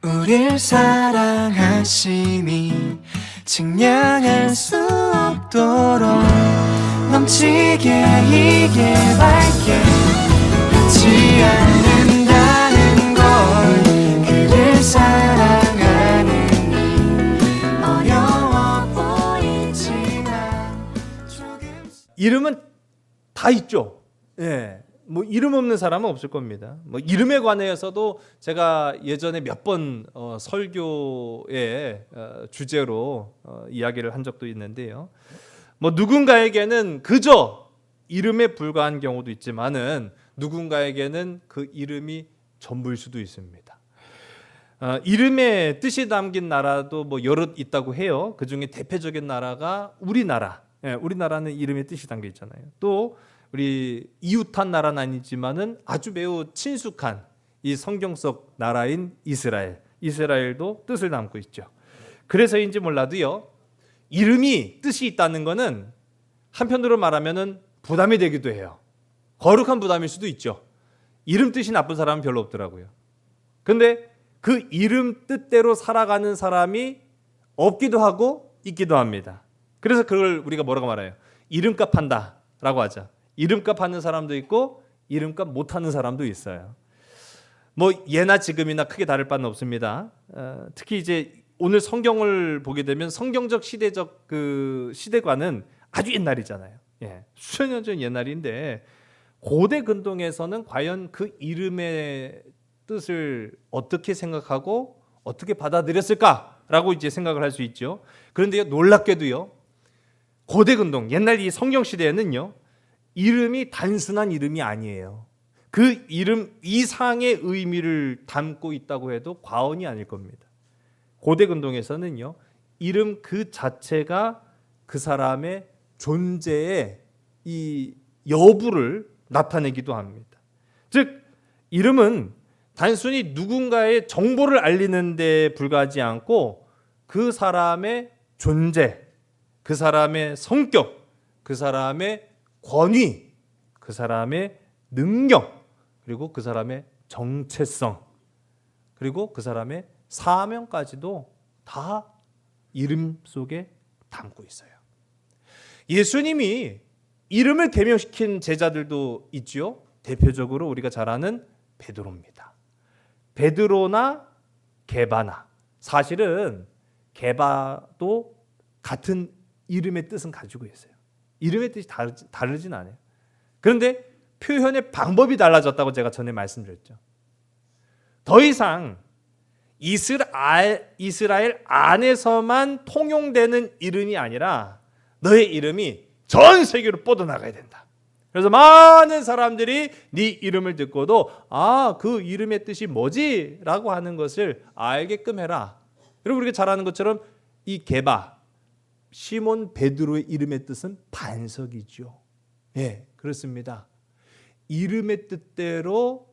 우릴 사랑하심이 측량할 수 없도록 넘치게 이게 밝게 변치 않는다는 걸 그를 사랑하는 이 어려워 보이지만 조금 이름은 다 있죠. 예. 뭐 이름 없는 사람은 없을 겁니다. 뭐 이름에 관해서도 제가 예전에 몇 번 설교의 주제로 이야기를 한 적도 있는데요. 뭐 누군가에게는 그저 이름에 불과한 경우도 있지만은 누군가에게는 그 이름이 전부일 수도 있습니다. 이름에 뜻이 담긴 나라도 뭐 여럿 있다고 해요. 그 중에 대표적인 나라가 우리나라. 예, 우리나라는 이름에 뜻이 담겨 있잖아요. 또 우리 이웃한 나라는 아니지만은 아주 매우 친숙한 이 성경 속 나라인 이스라엘. 이스라엘도 뜻을 담고 있죠. 그래서인지 몰라도요. 이름이 뜻이 있다는 것은 한편으로 말하면은 부담이 되기도 해요. 거룩한 부담일 수도 있죠. 이름 뜻이 나쁜 사람은 별로 없더라고요. 근데 그 이름 뜻대로 살아가는 사람이 없기도 하고 있기도 합니다. 그래서 그걸 우리가 뭐라고 말해요? 이름값 한다라고 하죠. 이름값 하는 사람도 있고 이름값 못하는 사람도 있어요. 뭐 예나 지금이나 크게 다를 바는 없습니다. 특히 이제 오늘 성경을 보게 되면 성경적 시대적 그 시대관은 아주 옛날이잖아요. 예, 수천 년 전 옛날인데 고대 근동에서는 과연 그 이름의 뜻을 어떻게 생각하고 어떻게 받아들였을까라고 이제 생각을 할 수 있죠. 그런데 놀랍게도요. 고대 근동 옛날 이 성경 시대에는요. 이름이 단순한 이름이 아니에요. 그 이름 이상의 의미를 담고 있다고 해도 과언이 아닐 겁니다. 고대 근동에서는요. 이름 그 자체가 그 사람의 존재의 이 여부를 나타내기도 합니다. 즉 이름은 단순히 누군가의 정보를 알리는 데 불과하지 않고 그 사람의 존재, 그 사람의 성격, 그 사람의 권위, 그 사람의 능력, 그리고 그 사람의 정체성, 그리고 그 사람의 사명까지도 다 이름 속에 담고 있어요. 예수님이 이름을 계명시킨 제자들도 있죠. 대표적으로 우리가 잘 아는 베드로입니다. 베드로나 게바나. 사실은 게바도 같은 이름의 뜻은 가지고 있어요. 이름의 뜻이 다르진 않아요. 그런데 표현의 방법이 달라졌다고 제가 전에 말씀드렸죠. 더 이상 이스라엘 안에서만 통용되는 이름이 아니라 너의 이름이 전 세계로 뻗어나가야 된다. 그래서 많은 사람들이 네 이름을 듣고도 그 이름의 뜻이 뭐지? 라고 하는 것을 알게끔 해라. 여러분 우리가 잘 아는 것처럼 이 게바 시몬 베드로의 이름의 뜻은 반석이죠. 예, 그렇습니다. 이름의 뜻대로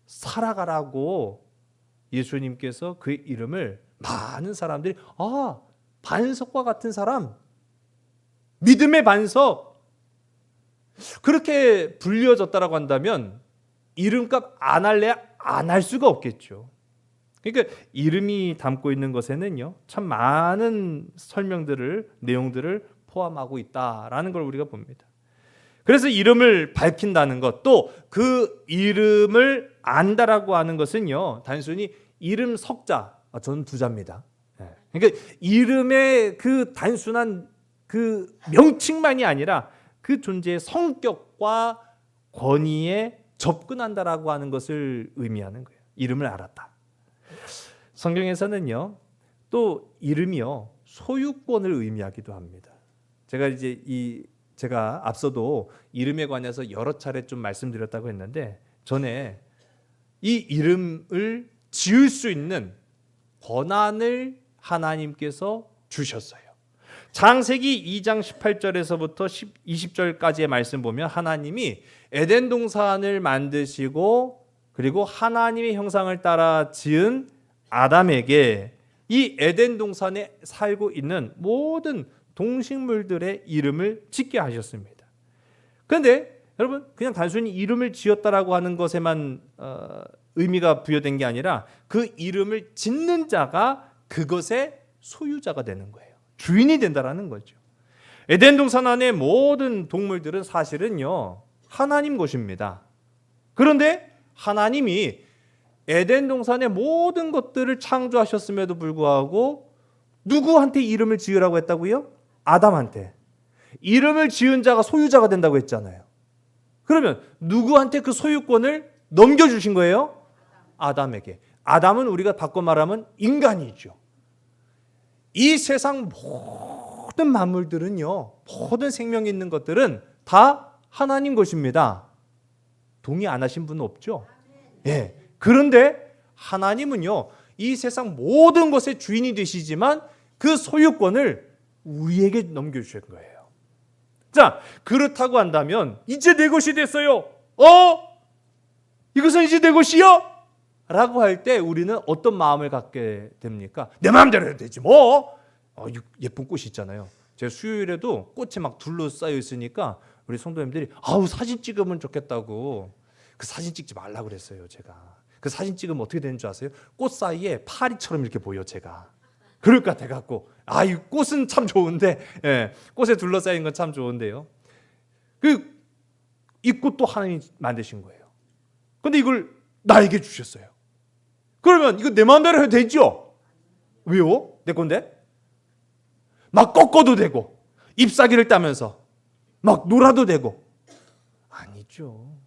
살아가라고 예수님께서 그 이름을 많은 사람들이 반석과 같은 사람, 믿음의 반석 그렇게 불려졌다라고 한다면 이름값 안 할래 안 할 수가 없겠죠. 그러니까 이름이 담고 있는 것에는요 참 많은 설명들을 내용들을 포함하고 있다라는 걸 우리가 봅니다. 그래서 이름을 밝힌다는 것, 또 그 이름을 안다라고 하는 것은요 단순히 이름 석자, 저는 두자입니다. 그러니까 이름의 그 단순한 그 명칭만이 아니라 그 존재의 성격과 권위에 접근한다라고 하는 것을 의미하는 거예요. 이름을 알았다. 성경에서는요 또 이름이요 소유권을 의미하기도 합니다. 제가 앞서도 이름에 관해서 여러 차례 좀 말씀드렸다고 했는데 전에 이 이름을 지을 수 있는 권한을 하나님께서 주셨어요. 창세기 2장 18절에서부터 20절까지의 말씀 보면 하나님이 에덴 동산을 만드시고 그리고 하나님의 형상을 따라 지은 아담에게 이 에덴 동산에 살고 있는 모든 동식물들의 이름을 짓게 하셨습니다. 그런데 여러분 그냥 단순히 이름을 지었다라고 하는 것에만 의미가 부여된 게 아니라 그 이름을 짓는 자가 그것의 소유자가 되는 거예요. 주인이 된다라는 거죠. 에덴 동산 안의 모든 동물들은 사실은요 하나님 것입니다. 그런데 하나님이 에덴 동산의 모든 것들을 창조하셨음에도 불구하고 누구한테 이름을 지으라고 했다고요? 아담한테. 이름을 지은 자가 소유자가 된다고 했잖아요. 그러면 누구한테 그 소유권을 넘겨주신 거예요? 아담에게. 아담은 우리가 바꿔 말하면 인간이죠. 이 세상 모든 만물들은요, 모든 생명이 있는 것들은 다 하나님 것입니다. 동의 안 하신 분은 없죠? 예. 그런데 하나님은요, 이 세상 모든 것의 주인이 되시지만 그 소유권을 우리에게 넘겨주신 거예요. 자, 그렇다고 한다면 이제 내 것이 됐어요. 이것은 이제 내 것이요? 라고 할 때 우리는 어떤 마음을 갖게 됩니까? 내 마음대로 해도 되지 뭐. 예쁜 꽃이 있잖아요. 제가 수요일에도 꽃이 막 둘러싸여 있으니까 우리 성도님들이 사진 찍으면 좋겠다고 그 사진 찍지 말라고 그랬어요. 제가 그 사진 찍으면 어떻게 되는 줄 아세요? 꽃 사이에 파리처럼 이렇게 보여. 제가 그럴 것 같아갖고 이 꽃은 참 좋은데, 예, 꽃에 둘러싸인 건 참 좋은데요. 이 꽃도 하나님이 만드신 거예요. 근데 이걸 나에게 주셨어요. 그러면 이거 내 마음대로 해도 되죠? 왜요? 내 건데? 막 꺾어도 되고 잎사귀를 따면서 막 놀아도 되고. 아니죠.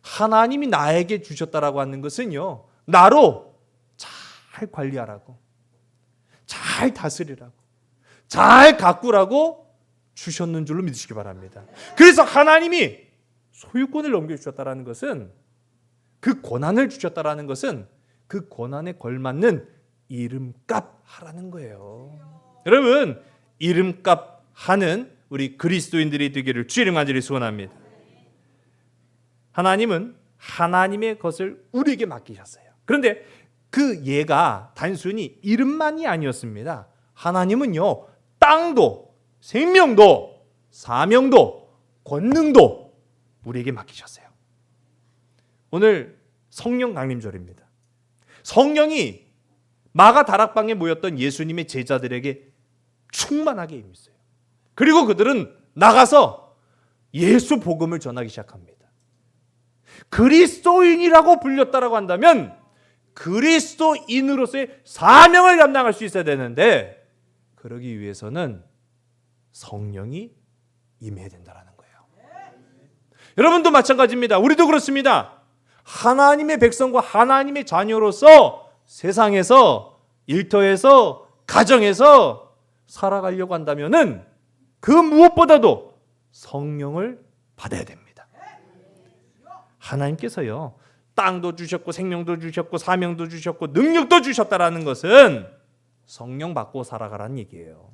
하나님이 나에게 주셨다라고 하는 것은요, 나로 잘 관리하라고, 잘 다스리라고, 잘 가꾸라고 주셨는 줄로 믿으시기 바랍니다. 그래서 하나님이 소유권을 넘겨주셨다라는 것은, 그 권한을 주셨다라는 것은 그 권한에 걸맞는 이름값 하라는 거예요. 여러분, 이름값 하는 우리 그리스도인들이 되기를 주의 이름 간절히 소원합니다. 하나님은 하나님의 것을 우리에게 맡기셨어요. 그런데 그 예가 단순히 이름만이 아니었습니다. 하나님은요, 땅도 생명도 사명도 권능도 우리에게 맡기셨어요. 오늘 성령 강림절입니다. 성령이 마가 다락방에 모였던 예수님의 제자들에게 충만하게 임했어요. 그리고 그들은 나가서 예수 복음을 전하기 시작합니다. 그리스도인이라고 불렸다라고 한다면 그리스도인으로서의 사명을 감당할 수 있어야 되는데, 그러기 위해서는 성령이 임해야 된다는 거예요. 여러분도 마찬가지입니다. 우리도 그렇습니다. 하나님의 백성과 하나님의 자녀로서 세상에서, 일터에서, 가정에서 살아가려고 한다면은 그 무엇보다도 성령을 받아야 됩니다. 하나님께서요, 땅도 주셨고 생명도 주셨고 사명도 주셨고 능력도 주셨다라는 것은 성령 받고 살아가라는 얘기예요.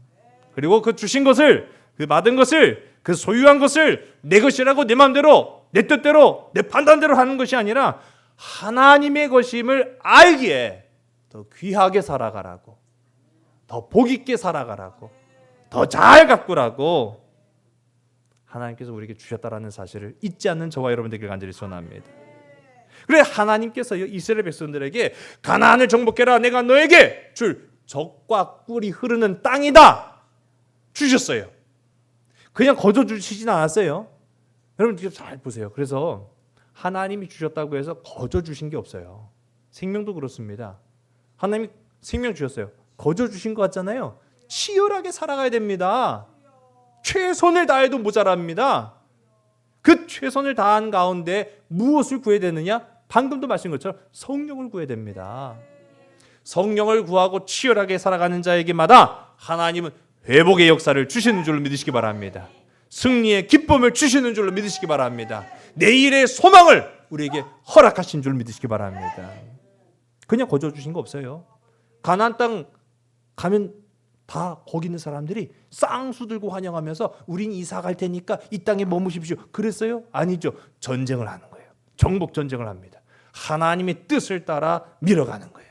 그리고 그 주신 것을, 그 받은 것을, 그 소유한 것을 내 것이라고 내 마음대로, 내 뜻대로, 내 판단대로 하는 것이 아니라 하나님의 것임을 알기에 더 귀하게 살아가라고, 더 복 있게 살아가라고, 더 잘 가꾸라고 하나님께서 우리에게 주셨다라는 사실을 잊지 않는 저와 여러분 되길 간절히 소원합니다. 그래, 하나님께서 이스라엘 백성들에게 가나안을 정복해라, 내가 너에게 줄 젖과 꿀이 흐르는 땅이다 주셨어요. 그냥 거저 주시진 않았어요. 여러분 지금 잘 보세요. 그래서 하나님이 주셨다고 해서 거저 주신 게 없어요. 생명도 그렇습니다. 하나님이 생명 주셨어요. 거저 주신 것 같잖아요. 치열하게 살아가야 됩니다. 최선을 다해도 모자랍니다. 그 최선을 다한 가운데 무엇을 구해야 되느냐? 방금도 말씀한 것처럼 성령을 구해야 됩니다. 성령을 구하고 치열하게 살아가는 자에게마다 하나님은 회복의 역사를 주시는 줄로 믿으시기 바랍니다. 승리의 기쁨을 주시는 줄로 믿으시기 바랍니다. 내일의 소망을 우리에게 허락하신 줄 믿으시기 바랍니다. 그냥 거저 주신 거 없어요. 가나안 땅 가면 다 거기 있는 사람들이 쌍수 들고 환영하면서 우린 이사 갈 테니까 이 땅에 머무십시오 그랬어요? 아니죠. 전쟁을 하는 거예요. 정복 전쟁을 합니다. 하나님의 뜻을 따라 밀어가는 거예요.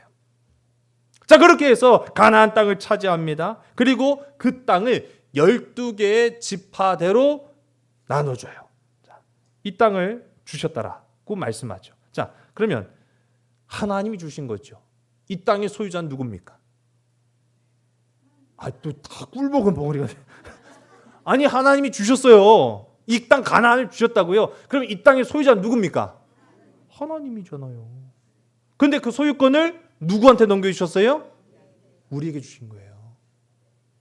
자, 그렇게 해서 가나안 땅을 차지합니다. 그리고 그 땅을 12개의 지파대로 나눠줘요. 자, 이 땅을 주셨다라고 말씀하죠. 자, 그러면 하나님이 주신 거죠. 이 땅의 소유자는 누굽니까? 또 다 꿀먹은 벙어리가 돼. 아니 하나님이 주셨어요. 이 땅 가나안을 주셨다고요. 그럼 이 땅의 소유자는 누굽니까? 하나님이잖아요. 근데 그 소유권을 누구한테 넘겨주셨어요? 우리에게 주신 거예요.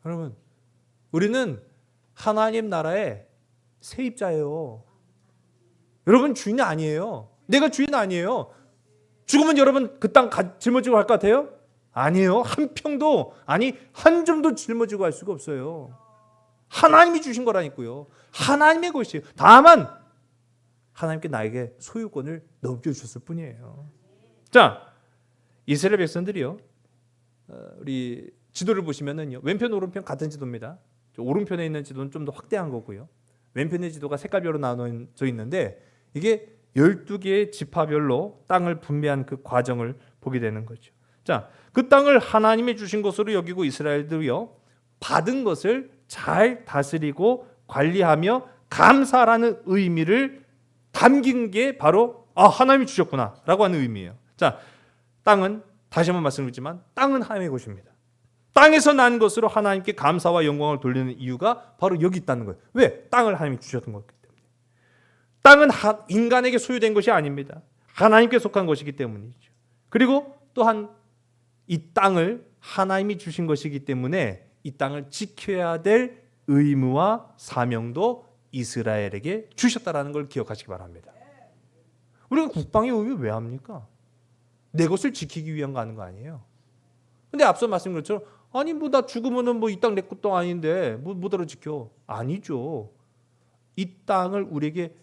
여러분, 우리는 하나님 나라의 세입자예요. 여러분 주인 아니에요. 내가 주인 아니에요. 죽으면 여러분 그 땅 짊어지고 갈 것 같아요? 아니에요. 한 평도, 아니 한 점도 짊어지고 갈 수가 없어요. 하나님이 주신 거라니까요. 하나님의 것이에요. 다만 하나님께 나에게 소유권을 넘겨주셨을 뿐이에요. 자, 이스라엘 백성들이요, 우리 지도를 보시면은요, 왼편 오른편 같은 지도입니다. 오른편에 있는 지도는 좀 더 확대한 거고요. 왼편의 지도가 색깔별로 나눠져 있는데 이게 12개의 지파별로 땅을 분배한 그 과정을 보게 되는 거죠. 자, 그 땅을 하나님이 주신 것으로 여기고 이스라엘들이요, 받은 것을 잘 다스리고 관리하며 감사라는 의미를 담긴 게 바로 하나님이 주셨구나 라고 하는 의미예요. 자, 땅은 다시 한번 말씀드리지만 땅은 하나님의 것입니다. 땅에서 난 것으로 하나님께 감사와 영광을 돌리는 이유가 바로 여기 있다는 거예요. 왜? 땅을 하나님이 주셨던 거기 때문에. 땅은 인간에게 소유된 것이 아닙니다. 하나님께 속한 것이기 때문이죠. 그리고 또한 이 땅을 하나님이 주신 것이기 때문에 이 땅을 지켜야 될 의무와 사명도 이스라엘에게 주셨다라는 걸 기억하시기 바랍니다. 우리가 국방의 의무 왜 합니까? 내 것을 지키기 위한 거 하는 거 아니에요. 근데 앞서 말씀드린 것처럼 아니 뭐 나 죽으면은 뭐 이 땅 내 것도 아닌데 뭐더러 지켜? 아니죠. 이 땅을 우리에게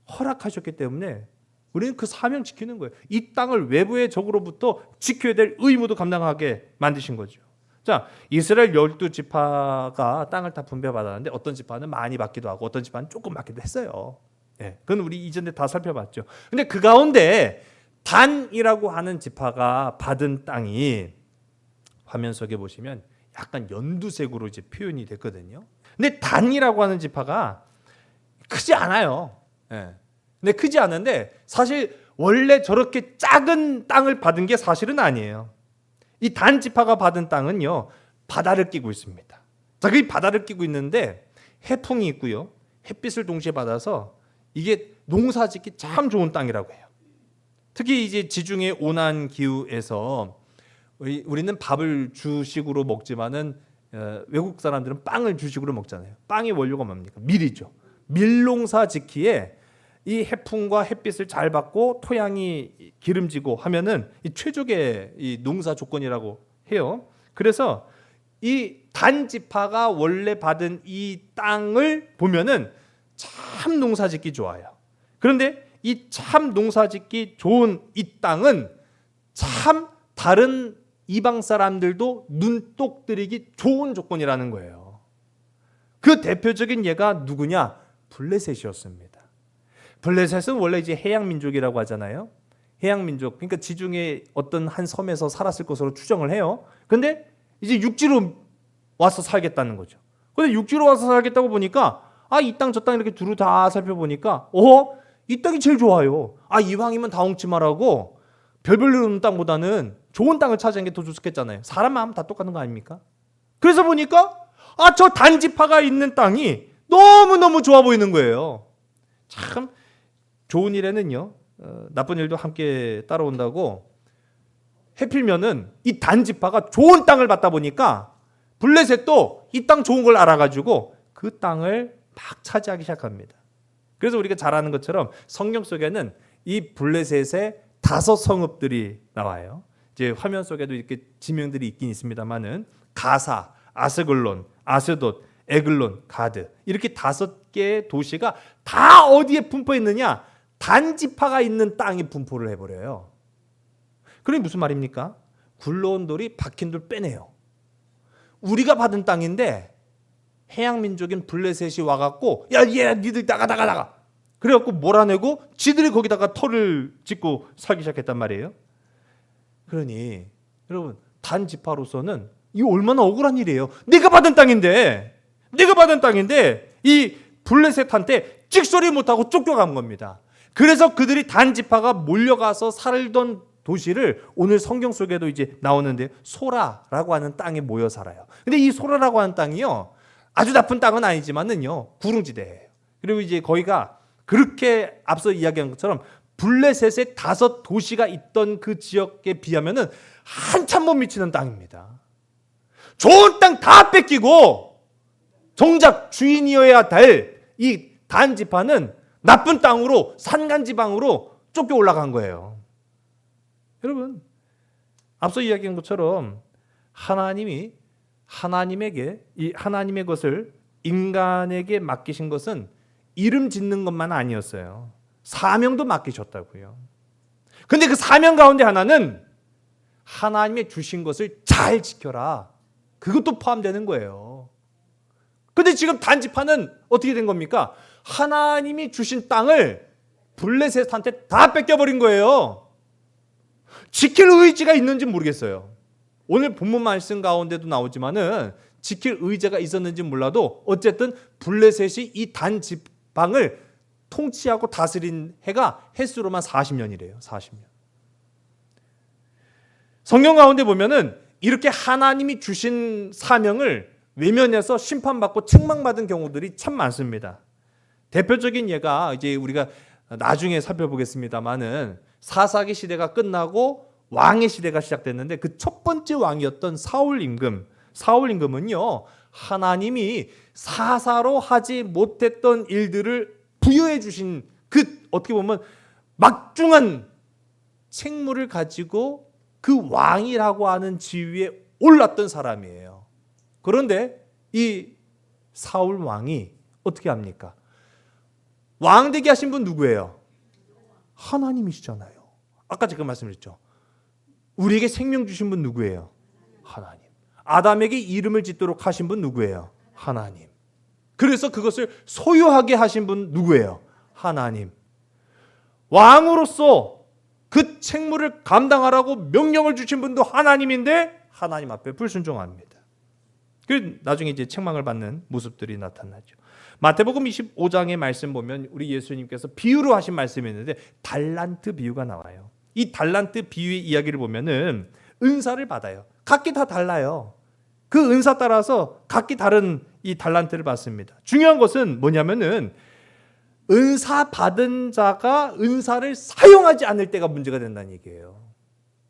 허락하셨기 때문에 우리는 그 사명 지키는 거예요. 이 땅을 외부의 적으로부터 지켜야 될 의무도 감당하게 만드신 거죠. 자, 이스라엘 12지파가 땅을 다 분배받았는데 어떤 지파는 많이 받기도 하고 어떤 지파는 조금 받기도 했어요. 네, 그건 우리 이전에 다 살펴봤죠. 근데 그 가운데 단이라고 하는 지파가 받은 땅이 화면 속에 보시면 약간 연두색으로 이제 표현이 됐거든요. 근데 단이라고 하는 지파가 크지 않아요. 네. 근데 크지 않은데 사실 원래 저렇게 작은 땅을 받은 게 사실은 아니에요. 이 단 지파가 받은 땅은요, 바다를 끼고 있습니다. 자, 그 바다를 끼고 있는데 해풍이 있고요, 햇빛을 동시에 받아서 이게 농사짓기 참 좋은 땅이라고 해요. 특히 이제 지중해 온한 기후에서 우리는 밥을 주식으로 먹지만은 외국 사람들은 빵을 주식으로 먹잖아요. 빵의 원료가 뭡니까? 밀이죠. 밀농사 짓기에 이 해풍과 햇빛을 잘 받고 토양이 기름지고 하면은 이 최적의 이 농사 조건이라고 해요. 그래서 이 단지파가 원래 받은 이 땅을 보면은 참 농사 짓기 좋아요. 그런데 이 참 농사 짓기 좋은 이 땅은 참 다른 이방 사람들도 눈독 들이기 좋은 조건이라는 거예요. 그 대표적인 예가 누구냐? 블레셋이었습니다. 블레셋은 원래 이제 해양 민족이라고 하잖아요. 해양 민족, 그러니까 지중해 어떤 한 섬에서 살았을 것으로 추정을 해요. 근데 이제 육지로 와서 살겠다는 거죠. 근데 육지로 와서 살겠다고 보니까 이 땅 저 땅 이렇게 두루 다 살펴보니까 이 땅이 제일 좋아요. 이왕이면 다홍치마라고 별볼일 없는 땅보다는 좋은 땅을 찾은 게 더 좋겠잖아요. 사람 마음 다 똑같은 거 아닙니까? 그래서 보니까 저 단지파가 있는 땅이 너무너무 좋아 보이는 거예요. 참 좋은 일에는요, 나쁜 일도 함께 따라온다고, 해필면은 이 단지파가 좋은 땅을 받다 보니까 블레셋도 이 땅 좋은 걸 알아가지고 그 땅을 막 차지하기 시작합니다. 그래서 우리가 잘 아는 것처럼 성경 속에는 이 블레셋의 5 성읍들이 나와요. 이제 화면 속에도 이렇게 지명들이 있긴 있습니다만은 가사, 아스글론, 아스돗, 에글론, 가드, 이렇게 5개의 도시가 다 어디에 분포해 있느냐? 단지파가 있는 땅에 분포를 해버려요. 그러니 무슨 말입니까? 굴러온 돌이 박힌 돌 빼내요. 우리가 받은 땅인데 해양 민족인 블레셋이 와갖고 니들 나가 그래갖고 몰아내고 지들이 거기다가 터를 짓고 살기 시작했단 말이에요. 그러니 여러분, 단지파로서는 이 얼마나 억울한 일이에요. 내가 받은 땅인데 이 블레셋한테 찍소리 못하고 쫓겨간 겁니다. 그래서 그들이 단지파가 몰려가서 살던 도시를 오늘 성경 속에도 이제 나오는데 소라라고 하는 땅에 모여 살아요. 근데 이 소라라고 하는 땅이요, 아주 나쁜 땅은 아니지만은요, 구릉지대예요. 그리고 이제 거기가 그렇게 앞서 이야기한 것처럼 블레셋의 5 도시가 있던 그 지역에 비하면은 한참 못 미치는 땅입니다. 좋은 땅 다 뺏기고 정작 주인이어야 될 이 단 지파는 나쁜 땅으로, 산간지방으로 쫓겨 올라간 거예요. 여러분, 앞서 이야기한 것처럼 하나님이 하나님에게 이 하나님의 것을 인간에게 맡기신 것은 이름 짓는 것만 아니었어요. 사명도 맡기셨다고요. 근데 그 사명 가운데 하나는 하나님의 주신 것을 잘 지켜라, 그것도 포함되는 거예요. 근데 지금 단지파는 어떻게 된 겁니까? 하나님이 주신 땅을 블레셋한테 다 뺏겨버린 거예요. 지킬 의지가 있는지 모르겠어요. 오늘 본문 말씀 가운데도 나오지만은 지킬 의지가 있었는지 몰라도 어쨌든 블레셋이 이 단 지방을 통치하고 다스린 해가 횟수로만 40년이래요. 40년. 성경 가운데 보면은 이렇게 하나님이 주신 사명을 외면해서 심판받고 책망받은 경우들이 참 많습니다. 대표적인 예가 이제 우리가 나중에 살펴보겠습니다만은 사사기 시대가 끝나고 왕의 시대가 시작됐는데 그 첫 번째 왕이었던 사울 임금은요, 하나님이 사사로 하지 못했던 일들을 부여해 주신 그 어떻게 보면 막중한 책무를 가지고 그 왕이라고 하는 지위에 올랐던 사람이에요. 그런데 이 사울 왕이 어떻게 합니까? 왕 되게 하신 분 누구예요? 하나님이시잖아요. 아까 제가 말씀드렸죠. 우리에게 생명 주신 분 누구예요? 하나님. 아담에게 이름을 짓도록 하신 분 누구예요? 하나님. 그래서 그것을 소유하게 하신 분 누구예요? 하나님. 왕으로서 그 책무를 감당하라고 명령을 주신 분도 하나님인데 하나님 앞에 불순종합니다. 그 나중에 이제 책망을 받는 모습들이 나타나죠. 마태복음 25장의 말씀 보면 우리 예수님께서 비유로 하신 말씀이 있는데 달란트 비유가 나와요. 이 달란트 비유의 이야기를 보면은 은사를 받아요. 각기 다 달라요. 그 은사 따라서 각기 다른 이 달란트를 받습니다. 중요한 것은 뭐냐면은 은사 받은 자가 은사를 사용하지 않을 때가 문제가 된다는 얘기예요.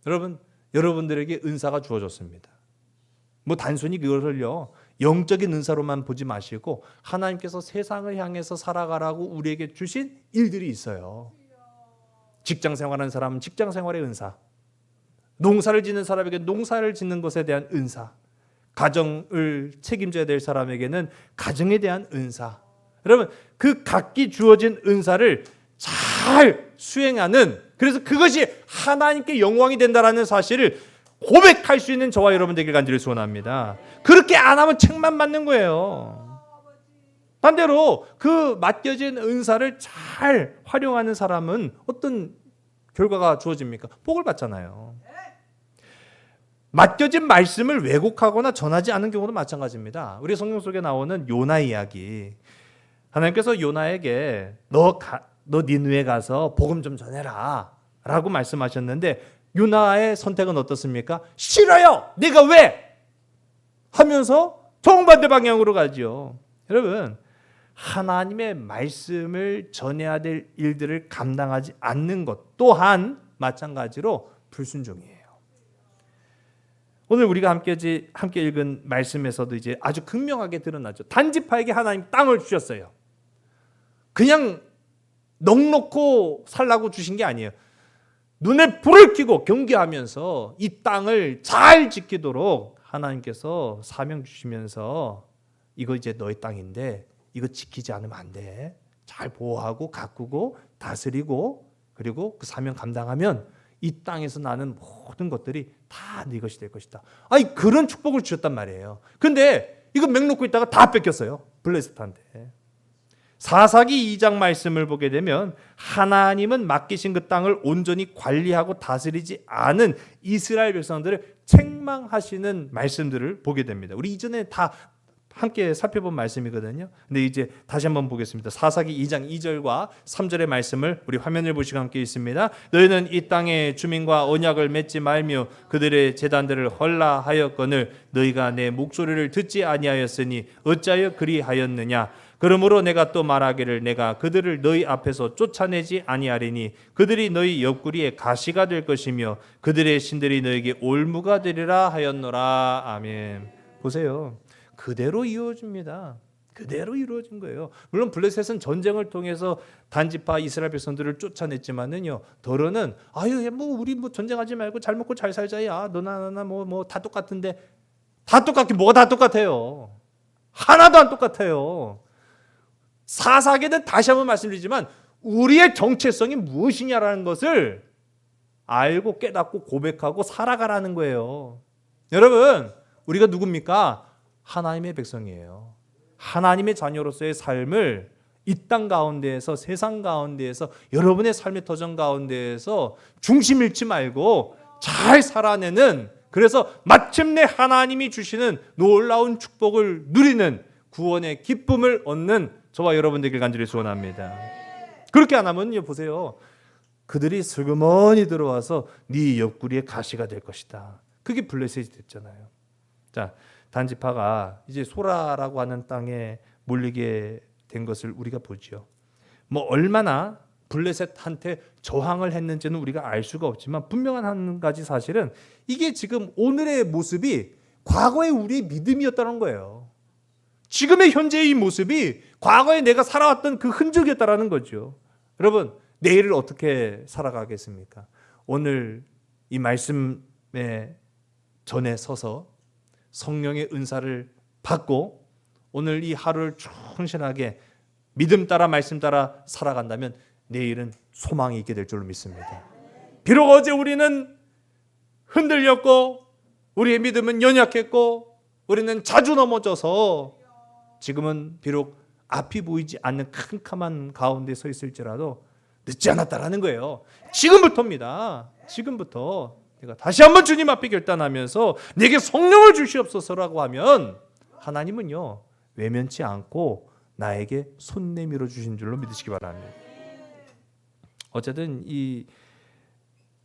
여러분, 여러분들에게 은사가 주어졌습니다. 뭐 단순히 그것을요 영적인 은사로만 보지 마시고 하나님께서 세상을 향해서 살아가라고 우리에게 주신 일들이 있어요. 직장 생활하는 사람은 직장 생활의 은사, 농사를 짓는 사람에게 농사를 짓는 것에 대한 은사, 가정을 책임져야 될 사람에게는 가정에 대한 은사. 여러분, 그 각기 주어진 은사를 잘 수행하는, 그래서 그것이 하나님께 영광이 된다라는 사실을 고백할 수 있는 저와 여러분 되길 간절히 소원합니다. 그렇게 안 하면 책만 받는 거예요. 반대로 그 맡겨진 은사를 잘 활용하는 사람은 어떤 결과가 주어집니까? 복을 받잖아요. 맡겨진 말씀을 왜곡하거나 전하지 않은 경우도 마찬가지입니다. 우리 성경 속에 나오는 요나 이야기. 하나님께서 요나에게 너 니느웨 가서 복음 좀 전해라 라고 말씀하셨는데 요나의 선택은 어떻습니까? 싫어요! 네가 왜? 하면서 정반대 방향으로 가죠. 여러분, 하나님의 말씀을 전해야 될 일들을 감당하지 않는 것 또한 마찬가지로 불순종이에요. 오늘 우리가 함께 읽은 말씀에서도 이제 아주 극명하게 드러나죠. 단지파에게 하나님 땅을 주셨어요. 그냥 넉넉고 살라고 주신 게 아니에요. 눈에 불을 켜고 경계하면서 이 땅을 잘 지키도록 하나님께서 사명 주시면서 이거 이제 너의 땅인데 이거 지키지 않으면 안 돼. 잘 보호하고 가꾸고 다스리고 그리고 그 사명 감당하면 이 땅에서 나는 모든 것들이 다 네 것이 될 것이다. 아니 그런 축복을 주셨단 말이에요. 근데 이거 맹놓고 있다가 다 뺏겼어요. 블레셋한테. 사사기 2장 말씀을 보게 되면 하나님은 맡기신 그 땅을 온전히 관리하고 다스리지 않은 이스라엘 백성들을 책망하시는 말씀들을 보게 됩니다. 우리 이전에 다 함께 살펴본 말씀이거든요. 근데 이제 다시 한번 보겠습니다. 사사기 2장 2절과 3절의 말씀을 우리 화면을 보시고 함께 있습니다. 너희는 이 땅의 주민과 언약을 맺지 말며 그들의 제단들을 헐라하였거늘 너희가 내 목소리를 듣지 아니하였으니 어찌하여 그리하였느냐. 그러므로 내가 또 말하기를 내가 그들을 너희 앞에서 쫓아내지 아니하리니 그들이 너희 옆구리에 가시가 될 것이며 그들의 신들이 너에게 올무가 되리라 하였노라. 아멘. 보세요. 그대로 이루어집니다. 그대로 이루어진 거예요. 물론 블레셋은 전쟁을 통해서 단지파 이스라엘 백성들을 쫓아냈지만은요, 더러는 아유 뭐 우리 뭐 전쟁하지 말고 잘 먹고 잘 살자야. 너나 나나 뭐 다 똑같은데 다 똑같긴 뭐가 다 똑같아요. 하나도 안 똑같아요. 사사기는 다시 한번 말씀드리지만 우리의 정체성이 무엇이냐라는 것을 알고 깨닫고 고백하고 살아가라는 거예요. 여러분, 우리가 누굽니까? 하나님의 백성이에요. 하나님의 자녀로서의 삶을 이 땅 가운데에서 세상 가운데에서 여러분의 삶의 터전 가운데에서 중심 잃지 말고 잘 살아내는, 그래서 마침내 하나님이 주시는 놀라운 축복을 누리는 구원의 기쁨을 얻는 저와 여러분들에게 간절히 소원합니다. 그렇게 안 하면요, 보세요. 그들이 슬그머니 들어와서 네 옆구리에 가시가 될 것이다. 그게 블레셋이 됐잖아요. 자, 단지파가 이제 소라라고 하는 땅에 몰리게 된 것을 우리가 보죠. 뭐 얼마나 블레셋한테 저항을 했는지는 우리가 알 수가 없지만 분명한 한 가지 사실은 이게 지금 오늘의 모습이 과거의 우리의 믿음이었다는 거예요. 지금의 현재의 이 모습이 과거에 내가 살아왔던 그 흔적이었다는 거죠. 여러분, 내일을 어떻게 살아가겠습니까? 오늘 이 말씀에 전에 서서 성령의 은사를 받고 오늘 이 하루를 충실하게 믿음 따라 말씀 따라 살아간다면 내일은 소망이 있게 될 줄로 믿습니다. 비록 어제 우리는 흔들렸고 우리의 믿음은 연약했고 우리는 자주 넘어져서 지금은 비록 앞이 보이지 않는 캄캄한 가운데 서 있을지라도 늦지 않았다라는 거예요. 지금부터입니다. 지금부터 내가 다시 한번 주님 앞에 결단하면서 내게 성령을 주시옵소서라고 하면 하나님은요, 외면치 않고 나에게 손 내밀어 주신 줄로 믿으시기 바랍니다. 어쨌든 이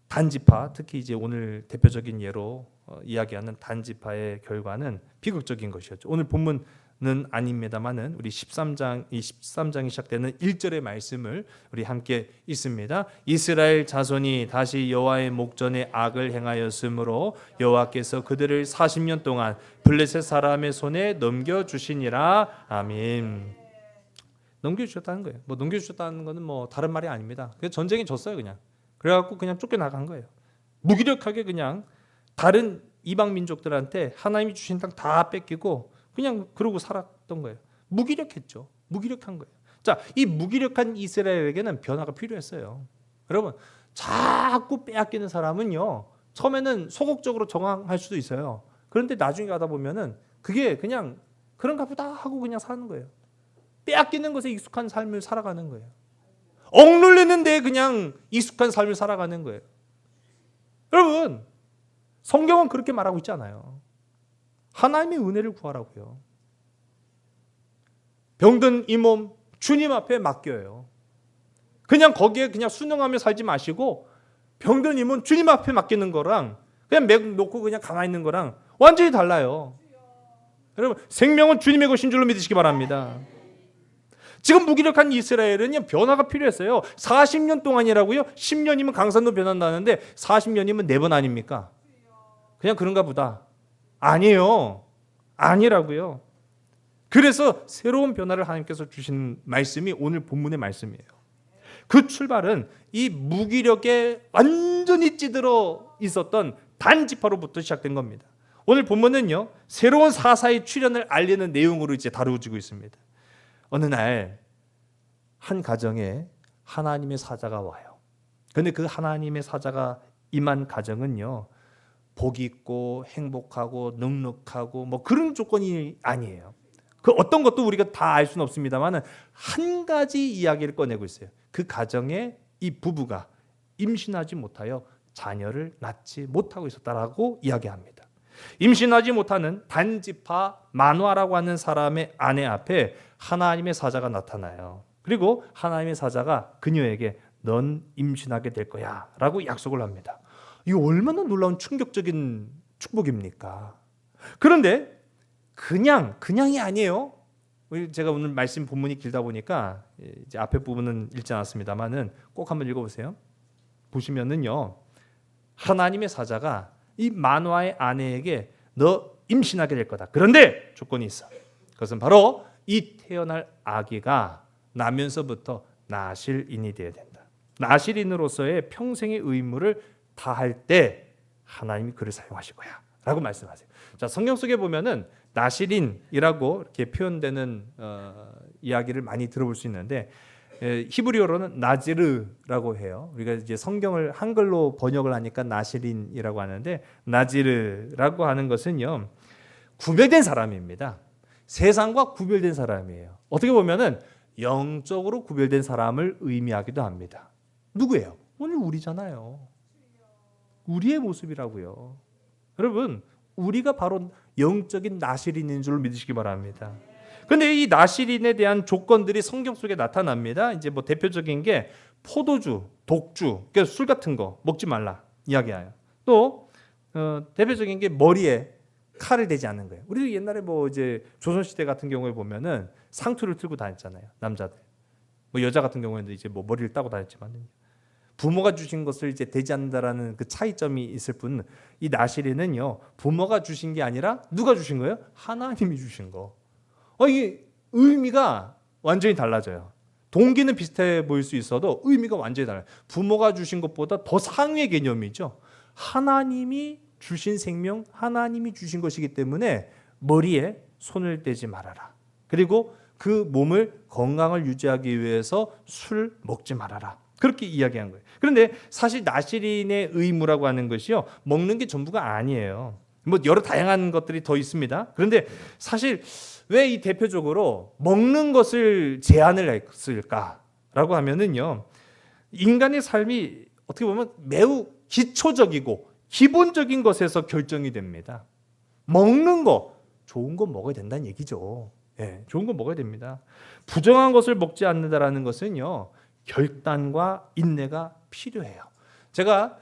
단지파, 특히 이제 오늘 대표적인 예로 이야기하는 단지파의 결과는 비극적인 것이었죠. 오늘 본문은 아닙니다만은 우리 13장이 시작되는 1절의 말씀을 우리 함께 읽습니다. 이스라엘 자손이 다시 여호와의 목전에 악을 행하였으므로 여호와께서 그들을 40년 동안 블레셋 사람의 손에 넘겨주시니라. 아멘. 넘겨주셨다는 거예요. 뭐 넘겨주셨다는 거는 뭐 다른 말이 아닙니다. 그냥 전쟁에 졌어요. 그냥 그래갖고 그냥 쫓겨나간 거예요. 무기력하게 그냥 다른 이방 민족들한테 하나님이 주신 땅 다 뺏기고 그냥 그러고 살았던 거예요. 무기력했죠. 무기력한 거예요. 자, 이 무기력한 이스라엘에게는 변화가 필요했어요. 여러분, 자꾸 빼앗기는 사람은요, 처음에는 소극적으로 저항할 수도 있어요. 그런데 나중에 가다 보면은 그게 그냥 그런가 보다 하고 그냥 사는 거예요. 빼앗기는 것에 익숙한 삶을 살아가는 거예요. 억눌리는 데 그냥 익숙한 삶을 살아가는 거예요. 여러분, 성경은 그렇게 말하고 있지 않아요. 하나님의 은혜를 구하라고요. 병든 이 몸 주님 앞에 맡겨요. 그냥 거기에 그냥 순응하며 살지 마시고 병든 이 몸 주님 앞에 맡기는 거랑 그냥 맥 놓고 그냥 가만히 있는 거랑 완전히 달라요. 여러분, 생명은 주님의 것인 줄로 믿으시기 바랍니다. 지금 무기력한 이스라엘은 변화가 필요했어요. 40년 동안이라고요? 10년이면 강산도 변한다는데 40년이면 4번 아닙니까? 그냥 그런가 보다. 아니에요. 아니라고요. 그래서 새로운 변화를 하나님께서 주신 말씀이 오늘 본문의 말씀이에요. 그 출발은 이 무기력에 완전히 찌들어 있었던 단지파로부터 시작된 겁니다. 오늘 본문은요, 새로운 사사의 출현을 알리는 내용으로 이제 다루어지고 있습니다. 어느 날 한 가정에 하나님의 사자가 와요. 그런데 그 하나님의 사자가 임한 가정은요, 복이 있고 행복하고 넉넉하고 뭐 그런 조건이 아니에요. 그 어떤 것도 우리가 다 알 수는 없습니다만 한 가지 이야기를 꺼내고 있어요. 그 가정에 이 부부가 임신하지 못하여 자녀를 낳지 못하고 있었다라고 이야기합니다. 임신하지 못하는 단지파 마누아라고 하는 사람의 아내 앞에 하나님의 사자가 나타나요. 그리고 하나님의 사자가 그녀에게 넌 임신하게 될 거야 라고 약속을 합니다. 이거 얼마나 놀라운 충격적인 축복입니까? 그런데 그냥이 아니에요. 제가 오늘 말씀 본문이 길다 보니까 이제 앞에 부분은 읽지 않았습니다만은 꼭 한번 읽어보세요. 보시면은요, 하나님의 사자가 이 마누아의 아내에게 너 임신하게 될 거다. 그런데 조건이 있어. 그것은 바로 이 태어날 아기가 나면서부터 나실인이 되어야 된다. 나실인으로서의 평생의 의무를 다할 때 하나님이 그를 사용하실 거야 라고 말씀하세요. 자, 성경 속에 보면은 나실인이라고 이렇게 표현되는 이야기를 많이 들어볼 수 있는데 히브리어로는 나지르라고 해요. 우리가 이제 성경을 한글로 번역을 하니까 나실인이라고 하는데 나지르라고 하는 것은요, 구별된 사람입니다. 세상과 구별된 사람이에요. 어떻게 보면은 영적으로 구별된 사람을 의미하기도 합니다. 누구예요? 오늘 우리잖아요. 우리의 모습이라고요. 여러분, 우리가 바로 영적인 나실인인 줄 믿으시기 바랍니다. 근데 이 나실인에 대한 조건들이 성경 속에 나타납니다. 이제 뭐 대표적인 게 포도주, 독주, 그러니까 술 같은 거 먹지 말라 이야기해요. 또 대표적인 게 머리에 칼을 대지 않는 거예요. 우리 옛날에 뭐 이제 조선 시대 같은 경우에 보면은 상투를 들고 다녔잖아요, 남자들. 뭐 여자 같은 경우에는 이제 뭐 머리를 따고 다녔지만 부모가 주신 것을 이제 대지 않는다라는 그 차이점이 있을 뿐, 이 나실인은요, 부모가 주신 게 아니라 누가 주신 거예요? 하나님이 주신 거. 이게 의미가 완전히 달라져요. 동기는 비슷해 보일 수 있어도 의미가 완전히 달라요. 부모가 주신 것보다 더 상위의 개념이죠. 하나님이 주신 생명, 하나님이 주신 것이기 때문에 머리에 손을 대지 말아라. 그리고 그 몸을 건강을 유지하기 위해서 술 먹지 말아라. 그렇게 이야기한 거예요. 그런데 사실 나실인의 의무라고 하는 것이요, 먹는 게 전부가 아니에요. 뭐 여러 다양한 것들이 더 있습니다. 그런데 사실 왜 이 대표적으로 먹는 것을 제한을 했을까라고 하면은요, 인간의 삶이 어떻게 보면 매우 기초적이고 기본적인 것에서 결정이 됩니다. 먹는 거, 좋은 거 먹어야 된다는 얘기죠. 예, 좋은 거 먹어야 됩니다. 부정한 것을 먹지 않는다라는 것은요, 결단과 인내가 필요해요. 제가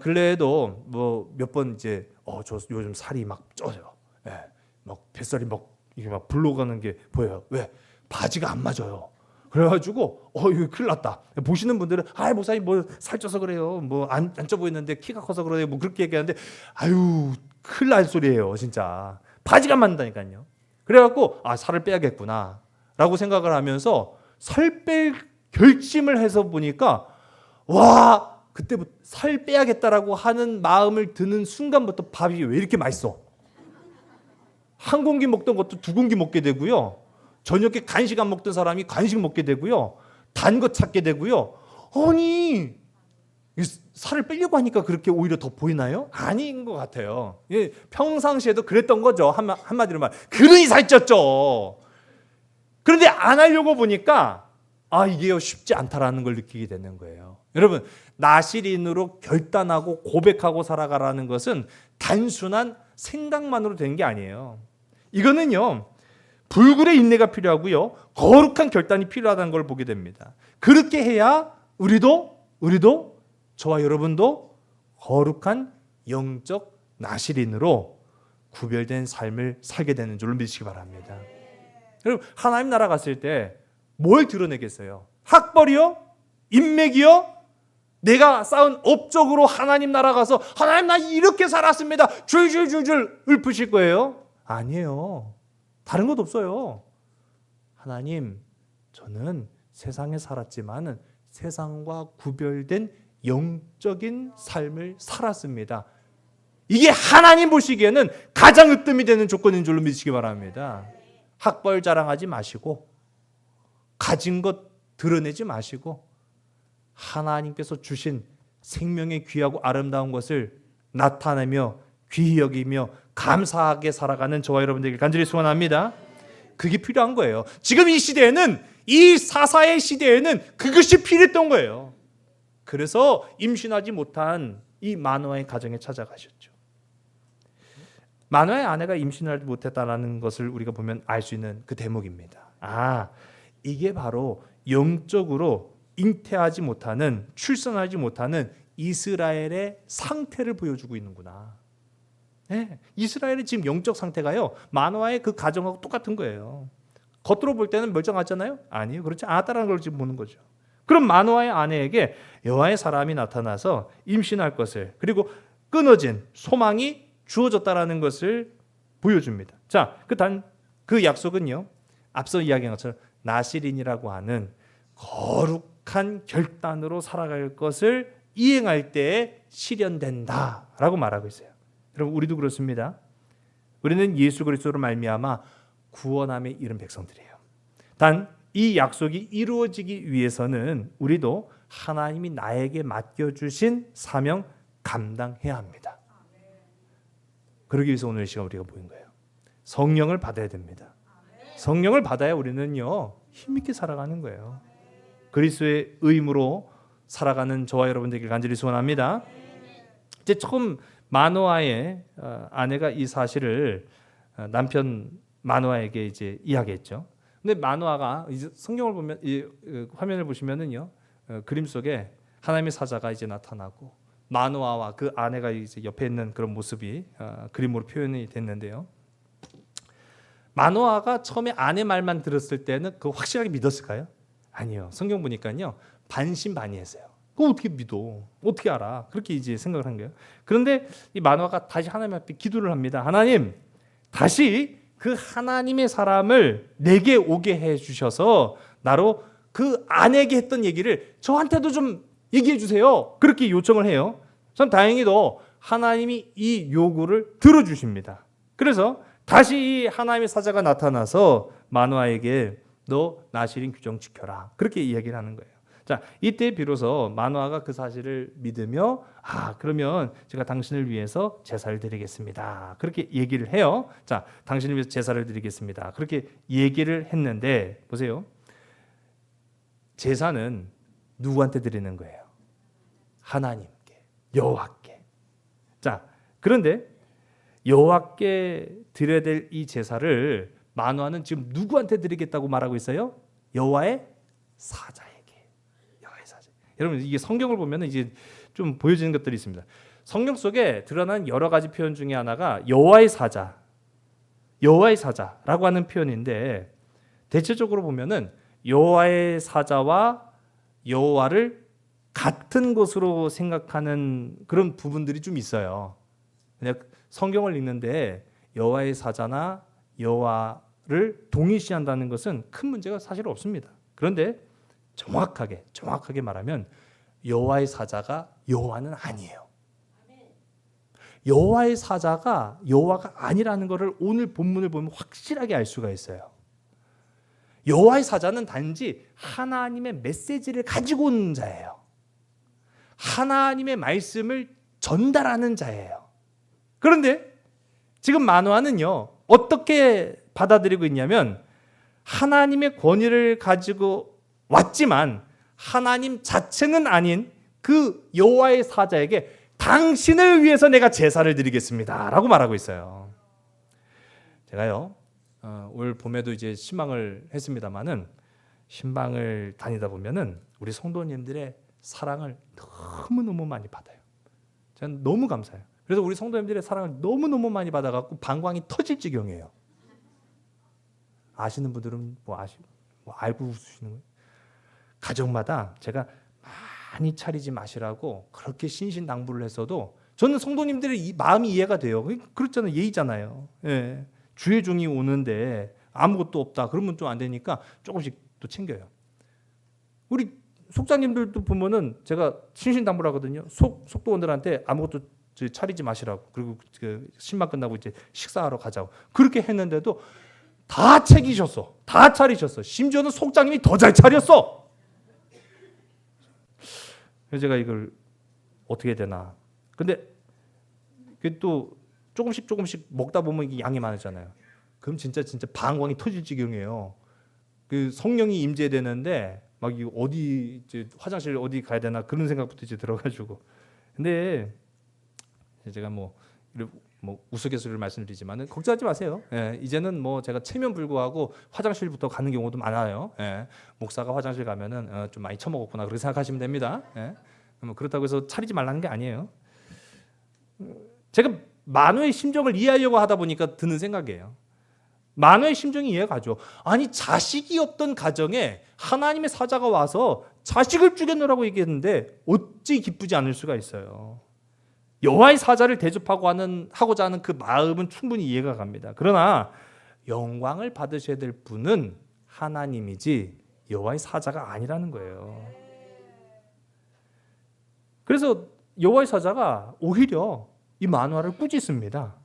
근래에도 뭐 몇 번 이제 저 요즘 살이 막 쪄요. 예, 막 뱃살이 막 이게 막 불러가는 게 보여요. 왜? 바지가 안 맞아요. 그래가지고 이거 큰일 났다. 보시는 분들은 목사님 뭐 살쪄서 그래요. 뭐 안 쪄 보이는데 키가 커서 그래요. 뭐 그렇게 얘기하는데 큰일 날 소리예요, 진짜. 바지가 안 맞는다니까요. 그래갖고 살을 빼야겠구나라고 생각을 하면서 살 뺄 결심을 해서 보니까 그때부터 살 빼야겠다라고 하는 마음을 드는 순간부터 밥이 왜 이렇게 맛있어? 한 공기 먹던 것도 두 공기 먹게 되고요. 저녁에 간식 안 먹던 사람이 간식 먹게 되고요. 단 거 찾게 되고요. 아니, 살을 빼려고 하니까 그렇게 오히려 더 보이나요? 아닌 것 같아요. 평상시에도 그랬던 거죠. 한마디로 말. 그러니 살쪘죠. 그런데 안 하려고 보니까 이게 쉽지 않다라는 걸 느끼게 되는 거예요. 여러분, 나실인으로 결단하고 고백하고 살아가라는 것은 단순한 생각만으로 되는 게 아니에요. 이거는요, 불굴의 인내가 필요하고요, 거룩한 결단이 필요하다는 걸 보게 됩니다. 그렇게 해야 우리도 저와 여러분도 거룩한 영적 나실인으로 구별된 삶을 살게 되는 줄을 믿으시기 바랍니다. 여러분, 하나님 나라 갔을 때 뭘 드러내겠어요? 학벌이요? 인맥이요? 내가 쌓은 업적으로 하나님 나라 가서 하나님 나 이렇게 살았습니다, 줄줄줄줄 읊으실 거예요? 아니에요. 다른 것 없어요. 하나님, 저는 세상에 살았지만 세상과 구별된 영적인 삶을 살았습니다. 이게 하나님 보시기에는 가장 으뜸이 되는 조건인 줄로 믿으시기 바랍니다. 학벌 자랑하지 마시고, 가진 것 드러내지 마시고, 하나님께서 주신 생명의 귀하고 아름다운 것을 나타내며 귀히 여기며 감사하게 살아가는 저와 여러분들에게 간절히 소원합니다. 그게 필요한 거예요. 지금 이 시대에는, 이 사사의 시대에는 그것이 필요했던 거예요. 그래서 임신하지 못한 이 마누아의 가정에 찾아가셨죠. 마노아의 아내가 임신하지 못했다라는 것을 우리가 보면 알 수 있는 그 대목입니다. 이게 바로 영적으로 잉태하지 못하는, 출산하지 못하는 이스라엘의 상태를 보여주고 있는구나. 네, 이스라엘의 지금 영적 상태가요, 마노아의 그 가정하고 똑같은 거예요. 겉으로 볼 때는 멀쩡하잖아요. 아니요, 그렇지 않았다는 걸 지금 보는 거죠. 그럼 마노아의 아내에게 여호와의 사람이 나타나서 임신할 것을, 그리고 끊어진 소망이 주어졌다라는 것을 보여줍니다. 자, 그 약속은요, 앞서 이야기한 것처럼 나실인이라고 하는 거룩한 결단으로 살아갈 것을 이행할 때에 실현된다라고 말하고 있어요. 여러분, 우리도 그렇습니다. 우리는 예수 그리스도로 말미암아 구원함에 이른 백성들이에요. 단 이 약속이 이루어지기 위해서는 우리도 하나님이 나에게 맡겨주신 사명 감당해야 합니다. 그러기 위해서 오늘 이 시간 우리가 모인 거예요. 성령을 받아야 됩니다. 성령을 받아야 우리는요, 힘있게 살아가는 거예요. 그리스도의 의무로 살아가는 저와 여러분 되길 간절히 소원합니다. 이제 처음 마노아의 아내가 이 사실을 남편 마노아에게 이제 이야기했죠. 근데 마노아가 이제 성경을 보면, 이 화면을 보시면은요, 그림 속에 하나님의 사자가 이제 나타나고 마노아와 그 아내가 이제 옆에 있는 그런 모습이 그림으로 표현이 됐는데요. 마노아가 처음에 아내 말만 들었을 때는 그거 확실하게 믿었을까요? 아니요. 성경 보니까요, 반신반의했어요. 그거 어떻게 믿어? 어떻게 알아? 그렇게 이제 생각을 한 거예요. 그런데 이 마노아가 다시 하나님 앞에 기도를 합니다. 하나님, 다시 그 하나님의 사람을 내게 오게 해 주셔서 나로 그 아내에게 했던 얘기를 저한테도 좀 얘기해 주세요. 그렇게 요청을 해요. 참 다행히도 하나님이 이 요구를 들어주십니다. 그래서 다시 이 하나님의 사자가 나타나서 마노아에게 너 나실인 규정 지켜라. 그렇게 이야기를 하는 거예요. 자, 이때 비로소 마노아가 그 사실을 믿으며 그러면 제가 당신을 위해서 제사를 드리겠습니다. 그렇게 얘기를 해요. 자, 당신을 위해서 제사를 드리겠습니다. 그렇게 얘기를 했는데 보세요. 제사는 누구한테 드리는 거예요? 하나님께, 여호와께. 자, 그런데 여호와께 드려야 될 이 제사를 마노아는 지금 누구한테 드리겠다고 말하고 있어요? 여호와의 사자에게. 여호와의 사자. 여러분, 이게 성경을 보면 이제 좀 보여지는 것들이 있습니다. 성경 속에 드러난 여러 가지 표현 중에 하나가 여호와의 사자, 여호와의 사자라고 하는 표현인데, 대체적으로 보면은 여호와의 사자와 여호와를 같은 것으로 생각하는 그런 부분들이 좀 있어요. 그냥 성경을 읽는데 여호와의 사자나 여호와를 동일시한다는 것은 큰 문제가 사실 없습니다. 그런데 정확하게 말하면 여호와의 사자가 여호와는 아니에요. 여호와의 사자가 여호와가 아니라는 것을 오늘 본문을 보면 확실하게 알 수가 있어요. 여호와의 사자는 단지 하나님의 메시지를 가지고 온 자예요. 하나님의 말씀을 전달하는 자예요. 그런데 지금 마노아는요, 어떻게 받아들이고 있냐면 하나님의 권위를 가지고 왔지만 하나님 자체는 아닌 그 여호와의 사자에게 당신을 위해서 내가 제사를 드리겠습니다 라고 말하고 있어요. 제가요, 올 봄에도 이제 신방을 했습니다마는 신방을 다니다 보면은 우리 성도님들의 사랑을 너무너무 많이 받아요. 저는 너무 감사해요. 그래서 우리 성도님들의 사랑을 너무너무 많이 받아갖고 방광이 터질 지경이에요. 아시는 분들은 뭐 알고 웃으시는 거예요. 가정마다 제가 많이 차리지 마시라고 그렇게 신신당부를 했어도 저는 성도님들의 이 마음이 이해가 돼요. 그렇잖아요. 예의잖아요. 예. 주의 종이 오는데 아무것도 없다 그러면 좀 안 되니까 조금씩 또 챙겨요. 우리 속장님들도 보면은 제가 신신당부를 하거든요. 속도원들한테 아무것도 차리지 마시라고, 그리고 그 신방 끝나고 이제 식사하러 가자고 그렇게 했는데도 다 챙기셨어. 다 차리셨어. 심지어는 속장님이 더 잘 차렸어. 그래서 제가 이걸 어떻게 해야 되나. 근데 또 조금씩 먹다 보면 이게 양이 많아지잖아요. 그럼 진짜 방광이 터질 지경이에요. 그 성령이 임재되는데 막 어디 이제 화장실 어디 가야 되나 그런 생각부터 이제 들어가지고. 근데 제가 뭐 뭐 우스갯소리를 말씀드리지만은 걱정하지 마세요. 예, 이제는 뭐 제가 체면 불구하고 화장실부터 가는 경우도 많아요. 예, 목사가 화장실 가면은 좀 많이 처먹었구나 그렇게 생각하시면 됩니다. 예, 뭐 그렇다고 해서 차리지 말라는 게 아니에요. 제가 마노의 심정을 이해하려고 하다 보니까 드는 생각이에요. 마노의 심정이 이해가 가죠. 아니 자식이 없던 가정에 하나님의 사자가 와서 자식을 죽여놓으라고 얘기했는데 어찌 기쁘지 않을 수가 있어요. 여호와의 사자를 대접하고자 하는 그 마음은 충분히 이해가 갑니다. 그러나 영광을 받으셔야 될 분은 하나님이지 여호와의 사자가 아니라는 거예요. 그래서 여호와의 사자가 오히려 이 만화를 꾸짖습니다.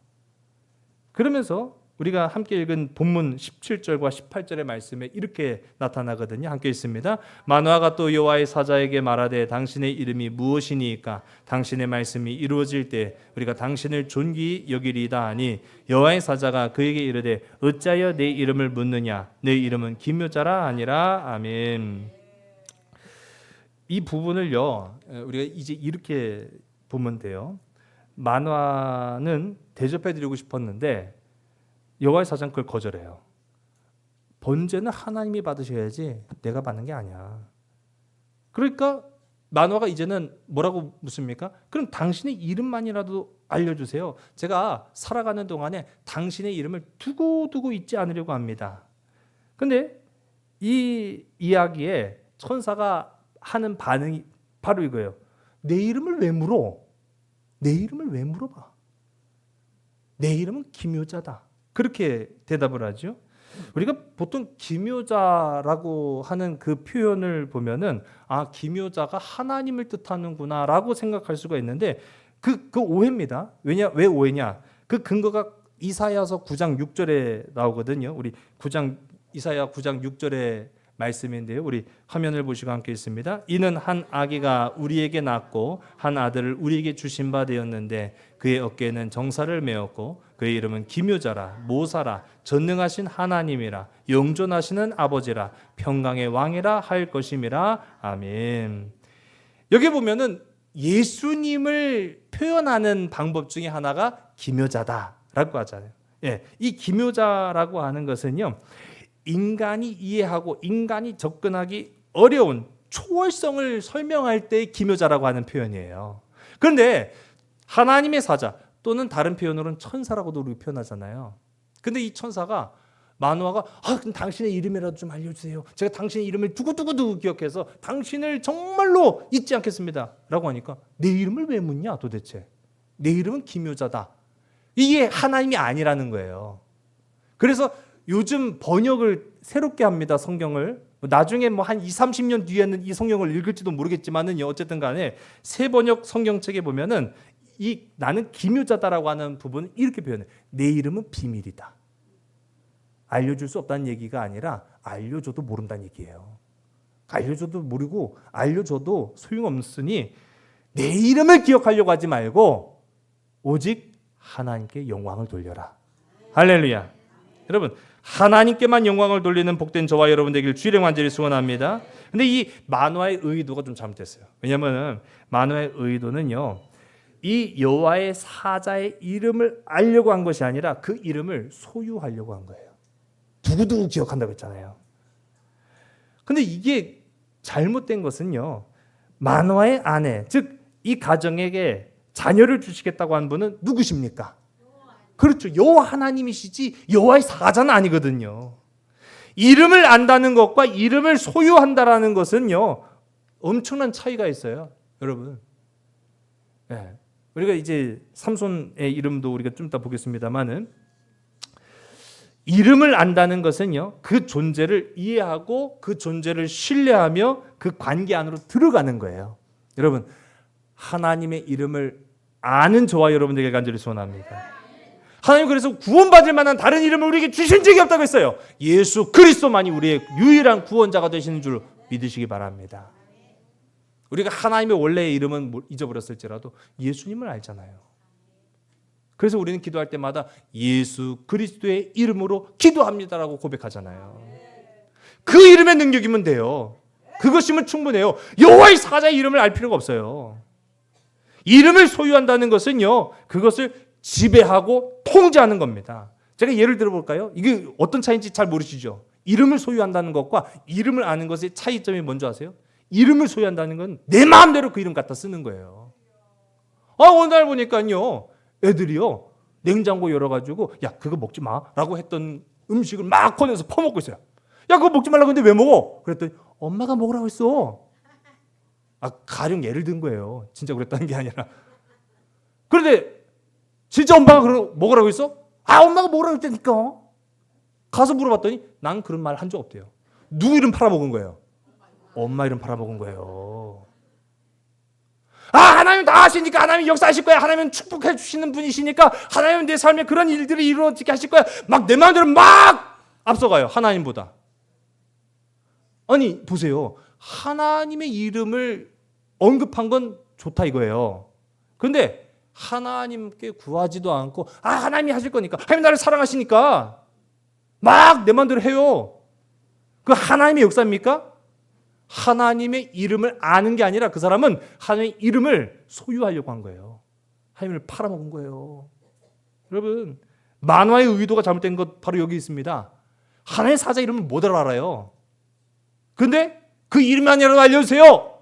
그러면서 우리가 함께 읽은 본문 17절과 18절의 말씀에 이렇게 나타나거든요. 함께 읽습니다. 만화가 또 여호와의 사자에게 말하되 당신의 이름이 무엇이니까 당신의 말씀이 이루어질 때 우리가 당신을 존귀히 여기리이다 하니 여호와의 사자가 그에게 이르되 어찌하여 내 이름을 묻느냐 내 이름은 기묘자라 아니라. 아멘. 이 부분을요 우리가 이제 이렇게 보면 돼요. 만화는 대접해드리고 싶었는데 여호와의 사자는 그걸 거절해요. 번제는 하나님이 받으셔야지 내가 받는 게 아니야. 그러니까 만화가 이제는 뭐라고 묻습니까? 그럼 당신의 이름만이라도 알려주세요. 제가 살아가는 동안에 당신의 이름을 두고두고 잊지 않으려고 합니다. 근데 이 이야기에 천사가 하는 반응이 바로 이거예요. 내 이름을 왜 물어? 내 이름을 왜 물어봐? 내 이름은 기묘자다. 그렇게 대답을 하죠. 우리가 보통 기묘자라고 하는 그 표현을 보면은 아 기묘자가 하나님을 뜻하는구나라고 생각할 수가 있는데 그 오해입니다. 왜 오해냐? 그 근거가 이사야서 9장 6절에 나오거든요. 우리 이사야 9장 6절에 말씀인데요. 우리 화면을 보시고 함께 있습니다. 이는 한 아기가 우리에게 낳고 한 아들을 우리에게 주신 바 되었는데 그의 어깨에는 정사를 메었고 그의 이름은 기묘자라 모사라 전능하신 하나님이라 영존하시는 아버지라 평강의 왕이라 할 것임이라. 아멘. 여기 보면은 예수님을 표현하는 방법 중에 하나가 기묘자다라고 하잖아요. 예, 이 기묘자라고 하는 것은요. 인간이 이해하고 인간이 접근하기 어려운 초월성을 설명할 때 기묘자라고 하는 표현이에요. 그런데 하나님의 사자 또는 다른 표현으로는 천사라고도 우리 표현하잖아요. 근데 이 천사가 만화가 그럼 당신의 이름이라도 좀 알려주세요. 제가 당신의 이름을 두고두고 기억해서 당신을 정말로 잊지 않겠습니다. 라고 하니까 내 이름을 왜 묻냐 도대체. 내 이름은 기묘자다. 이게 하나님이 아니라는 거예요. 그래서 요즘 번역을 새롭게 합니다. 성경을. 나중에 뭐 한 20-30년 뒤에는 이 성경을 읽을지도 모르겠지만은 어쨌든 간에 새 번역 성경책에 보면은 이 나는 기묘자다라고 하는 부분은 이렇게 표현해. 내 이름은 비밀이다. 알려줄 수 없다는 얘기가 아니라 알려줘도 모른다는 얘기예요. 알려줘도 모르고 알려줘도 소용없으니 내 이름을 기억하려고 하지 말고 오직 하나님께 영광을 돌려라. 할렐루야. 여러분 하나님께만 영광을 돌리는 복된 저와 여러분 되길 주일에 간절히 소원합니다. 근데 이 만화의 의도가 좀 잘못됐어요. 왜냐하면 만화의 의도는요. 이 여호와의 사자의 이름을 알려고 한 것이 아니라 그 이름을 소유하려고 한 거예요. 두고두고 기억한다고 했잖아요. 근데 이게 잘못된 것은요. 만화의 아내, 즉 이 가정에게 자녀를 주시겠다고 한 분은 누구십니까? 그렇죠. 여호와 하나님이시지 여호와의 사자는 아니거든요. 이름을 안다는 것과 이름을 소유한다라는 것은요. 엄청난 차이가 있어요. 여러분. 네. 우리가 이제 삼손의 이름도 우리가 좀 이따 보겠습니다만은 이름을 안다는 것은요. 그 존재를 이해하고 그 존재를 신뢰하며 그 관계 안으로 들어가는 거예요. 여러분 하나님의 이름을 아는 저와 여러분들에게 간절히 소원합니다. 하나님 그래서 구원받을 만한 다른 이름을 우리에게 주신 적이 없다고 했어요. 예수 그리스도만이 우리의 유일한 구원자가 되시는 줄 믿으시기 바랍니다. 우리가 하나님의 원래의 이름은 잊어버렸을지라도 예수님을 알잖아요. 그래서 우리는 기도할 때마다 예수 그리스도의 이름으로 기도합니다라고 고백하잖아요. 그 이름의 능력이면 돼요. 그것이면 충분해요. 여호와의 사자의 이름을 알 필요가 없어요. 이름을 소유한다는 것은요. 그것을 지배하고 통제하는 겁니다. 제가 예를 들어볼까요? 이게 어떤 차이인지 잘 모르시죠? 이름을 소유한다는 것과 이름을 아는 것의 차이점이 뭔지 아세요? 이름을 소유한다는 건 내 마음대로 그 이름 갖다 쓰는 거예요. 어느 날 보니까요, 애들이요, 냉장고 열어가지고 야 그거 먹지 마라고 했던 음식을 막 꺼내서 퍼먹고 있어요. 야 그거 먹지 말라고 했는데 왜 먹어? 그랬더니 엄마가 먹으라고 했어. 가령 예를 든 거예요. 진짜 그랬다는 게 아니라. 그런데 진짜 엄마가 먹으라고 했어? 엄마가 먹으라고 했다니까. 가서 물어봤더니 난 그런 말 한 적 없대요. 누구 이름 팔아먹은 거예요? 엄마 이름 팔아먹은 거예요. 하나님 다 하시니까 하나님 역사하실 거야. 하나님은 축복해 주시는 분이시니까 하나님은 내 삶에 그런 일들이 이루어지게 하실 거야. 막 내 마음대로 막 앞서가요. 하나님보다. 아니 보세요. 하나님의 이름을 언급한 건 좋다 이거예요. 그런데 하나님께 구하지도 않고 하나님이 하실 거니까 하나님 나를 사랑하시니까 막 내 마음대로 해요. 그 하나님의 역사입니까? 하나님의 이름을 아는 게 아니라 그 사람은 하나님의 이름을 소유하려고 한 거예요. 하나님을 팔아먹은 거예요. 여러분 만화의 의도가 잘못된 것 바로 여기 있습니다. 하나님의 사자 이름을 못 알아요. 근데 그 이름만이라도 알려주세요.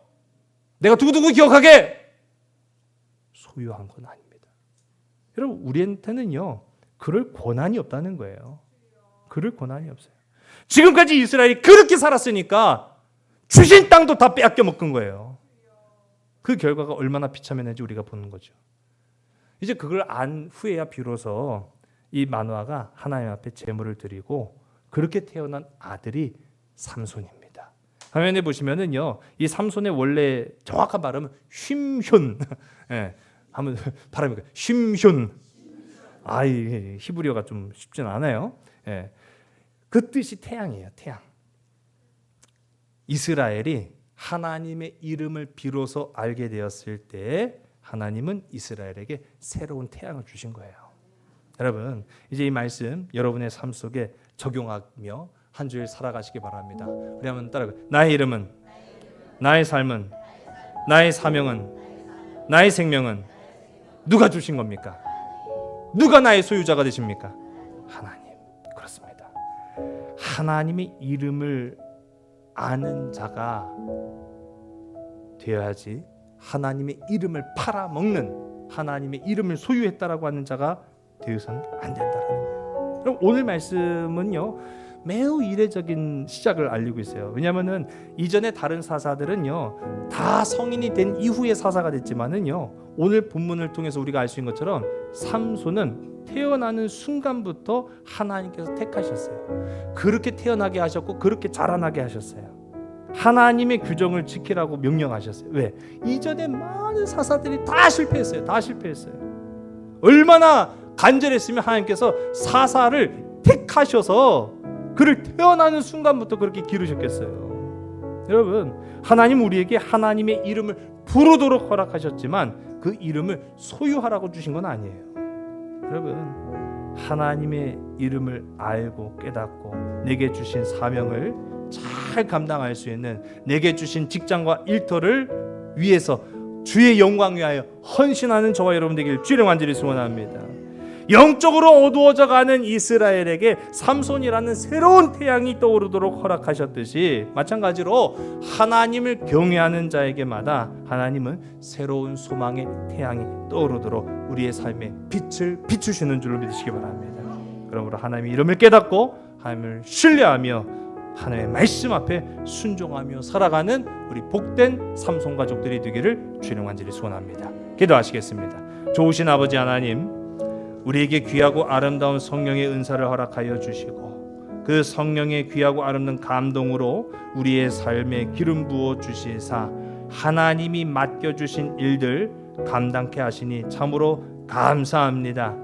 내가 두고두고 기억하게. 소유한 건 아닙니다. 여러분 우리한테는요 그럴 권한이 없다는 거예요. 그럴 권한이 없어요. 지금까지 이스라엘이 그렇게 살았으니까 주신 땅도 다 빼앗겨 먹은 거예요. 그 결과가 얼마나 비참했는지 우리가 보는 거죠. 이제 그걸 안 후에야 비로소 이 마노아가 하나님 앞에 제물을 드리고 그렇게 태어난 아들이 삼손입니다. 화면에 보시면은요, 이 삼손의 원래 정확한 발음은 쉼현. 예, 한번 발음해 쉼현. 이 히브리어가 좀 쉽지는 않아요. 예, 그 뜻이 태양이에요. 태양. 이스라엘이 하나님의 이름을 비로소 알게 되었을 때 하나님은 이스라엘에게 새로운 태양을 주신 거예요. 여러분 이제 이 말씀 여러분의 삶 속에 적용하며 한 주일 살아가시기 바랍니다. 우리 한번 따라가. 나의 이름은, 나의 삶은, 나의 사명은, 나의 생명은 누가 주신 겁니까? 누가 나의 소유자가 되십니까? 하나님. 그렇습니다. 하나님의 이름을 아는 자가 되어야지 하나님의 이름을 팔아먹는, 하나님의 이름을 소유했다라고 하는 자가 되어서는 안 된다라는 거예요. 그럼 오늘 말씀은요 매우 이례적인 시작을 알리고 있어요. 왜냐하면은 이전에 다른 사사들은요 다 성인이 된 이후에 사사가 됐지만은요 오늘 본문을 통해서 우리가 알 수 있는 것처럼 삼손은 태어나는 순간부터 하나님께서 택하셨어요. 그렇게 태어나게 하셨고 그렇게 자라나게 하셨어요. 하나님의 규정을 지키라고 명령하셨어요. 왜? 이전에 많은 사사들이 다 실패했어요. 다 실패했어요. 얼마나 간절했으면 하나님께서 사사를 택하셔서 그를 태어나는 순간부터 그렇게 기르셨겠어요. 여러분 하나님 우리에게 하나님의 이름을 부르도록 허락하셨지만 그 이름을 소유하라고 주신 건 아니에요. 여러분 하나님의 이름을 알고 깨닫고 내게 주신 사명을 잘 감당할 수 있는, 내게 주신 직장과 일터를 위해서 주의 영광 위하여 헌신하는 저와 여러분 되길 주의 완전히 소원합니다. 영적으로 어두워져 가는 이스라엘에게 삼손이라는 새로운 태양이 떠오르도록 허락하셨듯이 마찬가지로 하나님을 경외하는 자에게마다 하나님은 새로운 소망의 태양이 떠오르도록 우리의 삶에 빛을 비추시는 줄로 믿으시기 바랍니다. 그러므로 하나님의 이름을 깨닫고 하나님을 신뢰하며 하나님의 말씀 앞에 순종하며 살아가는 우리 복된 삼손 가족들이 되기를 주님 간절히 소원합니다. 기도하시겠습니다. 좋으신 아버지 하나님, 우리에게 귀하고 아름다운 성령의 은사를 허락하여 주시고 그 성령의 귀하고 아름다운 감동으로 우리의 삶에 기름 부어 주시사 하나님이 맡겨주신 일들 감당케 하시니 참으로 감사합니다.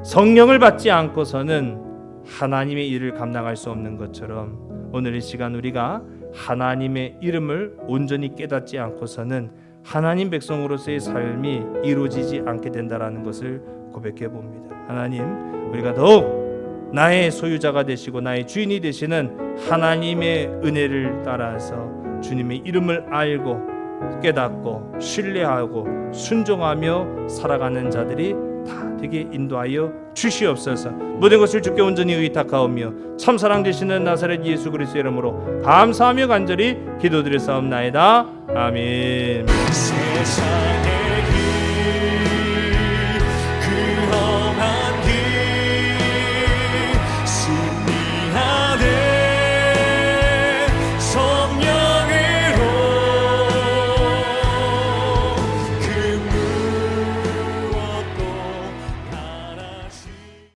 성령을 받지 않고서는 하나님의 일을 감당할 수 없는 것처럼 오늘 이 시간 우리가 하나님의 이름을 온전히 깨닫지 않고서는 하나님 백성으로서의 삶이 이루어지지 않게 된다라는 것을 고백해 봅니다. 하나님, 우리가 더욱 나의 소유자가 되시고 나의 주인이 되시는 하나님의 은혜를 따라서 주님의 이름을 알고 깨닫고 신뢰하고 순종하며 살아가는 자들이 다 되게 인도하여 주시옵소서. 모든 것을 주께 온전히 의탁하오며 참사랑 되시는 나사렛 예수 그리스도의 이름으로 감사하며 간절히 기도드렸사옵나이다. 아멘. 세상에